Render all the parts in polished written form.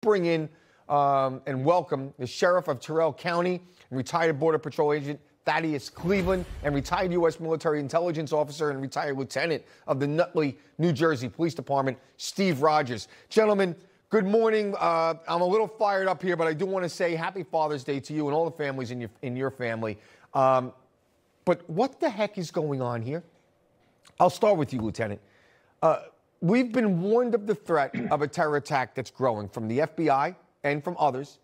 bring in and welcome the Sheriff of Terrell County, retired Border Patrol agent Thaddeus Cleveland, and retired U.S. military intelligence officer and retired lieutenant of the Nutley, New Jersey Police Department, Steve Rogers. Gentlemen, good morning. I'm a little fired up here, but I do want to say Happy Father's Day to you and all the families in your family. But what the heck is going on here? I'll start with you, Lieutenant. We've been warned of the threat of a terror attack that's growing from the FBI and from others.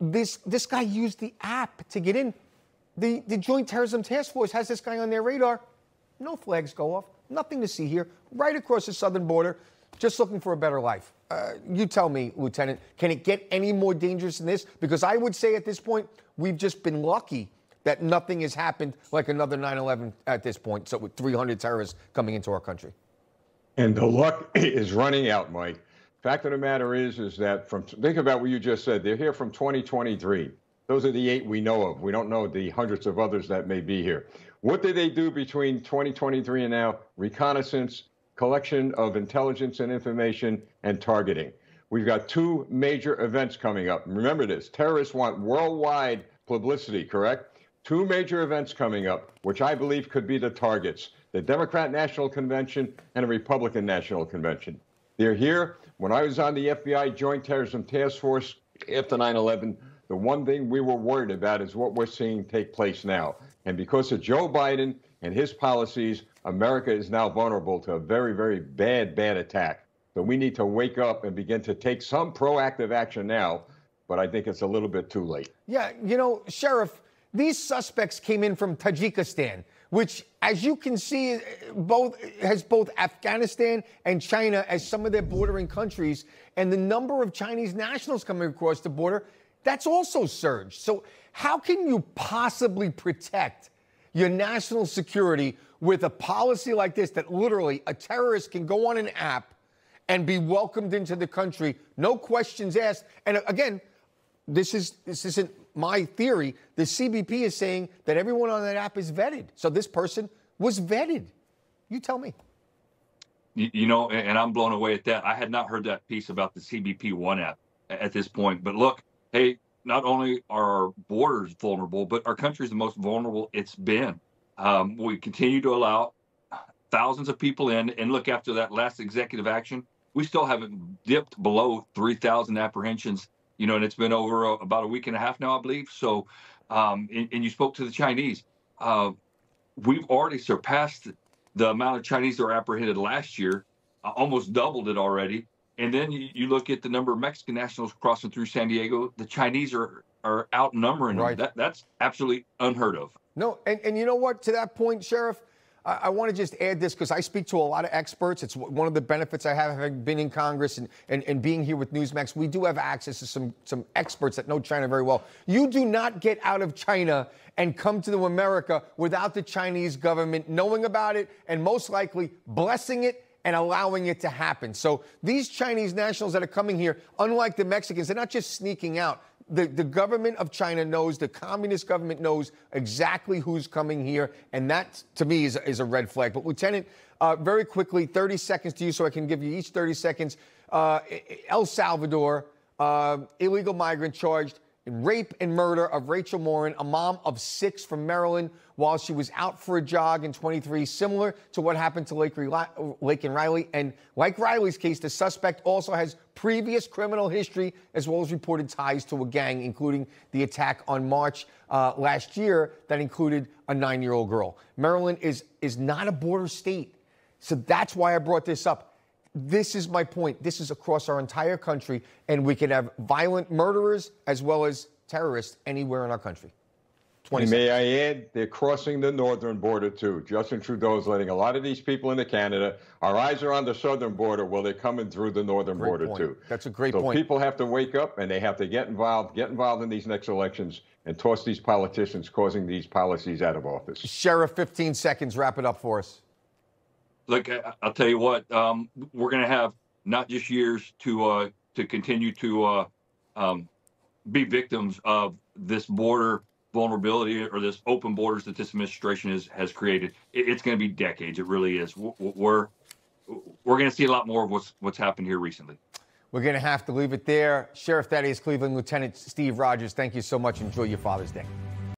This guy used the app to get in. The Joint Terrorism Task Force has this guy on their radar. No flags go off. Nothing to see here. Right across the southern border, just looking for a better life. You tell me, Lieutenant, can it get any more dangerous than this? Because I would say at this point, we've just been lucky that nothing has happened like another 9/11 at this point. So with 300 terrorists coming into our country. And the luck is running out, Mike. Fact of the matter is that think about what you just said. They're here from 2023. Those are the 8 we know of. We don't know the hundreds of others that may be here. What did they do between 2023 and now? Reconnaissance, collection of intelligence and information, and targeting. We've got 2 major events coming up. Remember this, terrorists want worldwide publicity, correct? 2 major events coming up, which I believe could be the targets: the Democrat National Convention and a Republican National Convention. They're here. When I was on the FBI Joint Terrorism Task Force after 9/11, the one thing we were worried about is what we're seeing take place now. And because of Joe Biden and his policies, America is now vulnerable to a very, very bad attack. So we need to wake up and begin to take some proactive action now, but I think it's a little bit too late. Yeah, you know, Sheriff, these suspects came in from Tajikistan, which, as you can see, has both Afghanistan and China as some of their bordering countries. And the number of Chinese nationals coming across the border, that's also surged. So how can you possibly protect your national security with a policy like this, that literally a terrorist can go on an app and be welcomed into the country, no questions asked? And again, this isn't my theory. The CBP is saying that everyone on that app is vetted. So this person was vetted. You tell me. You know, and I'm blown away at that. I had not heard that piece about the CBP One app at this point. But look, hey, not only are our borders vulnerable, but our country is the most vulnerable it's been. We continue to allow thousands of people in, and look, after that last executive action, we still haven't dipped below 3,000 apprehensions. You know, and it's been over about a week and a half now, I believe. So, and you spoke to the Chinese. We've already surpassed the amount of Chinese that were apprehended last year, almost doubled it already. And then you look at the number of Mexican nationals crossing through San Diego. The Chinese are outnumbering them. Right. That's absolutely unheard of. No, and you know what? To that point, Sheriff, I want to just add this because I speak to a lot of experts. It's one of the benefits I have having been in Congress and being here with NewsMax. We do have access to some experts that know China very well. You do not get out of China and come to America without the Chinese government knowing about it and most likely blessing it and allowing it to happen. So these Chinese nationals that are coming here, unlike the Mexicans, they're not just sneaking out. The government of China knows, the communist government knows exactly who's coming here, and that, to me, is a red flag. But, Lieutenant, very quickly, 30 seconds to you so I can give you each 30 seconds. El Salvador, illegal migrant charged in rape and murder of Rachel Morin, a mom of 6 from Maryland, while she was out for a jog in 23, similar to what happened to Lake and Riley. And like Riley's case, the suspect also has previous criminal history as well as reported ties to a gang, including the attack on March last year that included a 9-year-old girl. Maryland is not a border state. So that's why I brought this up. This is my point. This is across our entire country, and we can have violent murderers as well as terrorists anywhere in our country. And may I add, they're crossing the northern border, too. Justin Trudeau is letting a lot of these people into Canada. Our eyes are on the southern border. Well, they're coming through the northern border, too. That's a great point. So people have to wake up, and they have to get involved in these next elections and toss these politicians causing these policies out of office. Sheriff, 15 seconds. Wrap it up for us. Look, I'll tell you what, we're going to have not just years to continue to be victims of this border vulnerability or this open borders that this administration has created. It's going to be decades. It really is. We're going to see a lot more of what's happened here recently. We're going to have to leave it there. Sheriff Thaddeus Cleveland, Lieutenant Steve Rogers, thank you so much. Enjoy your Father's Day.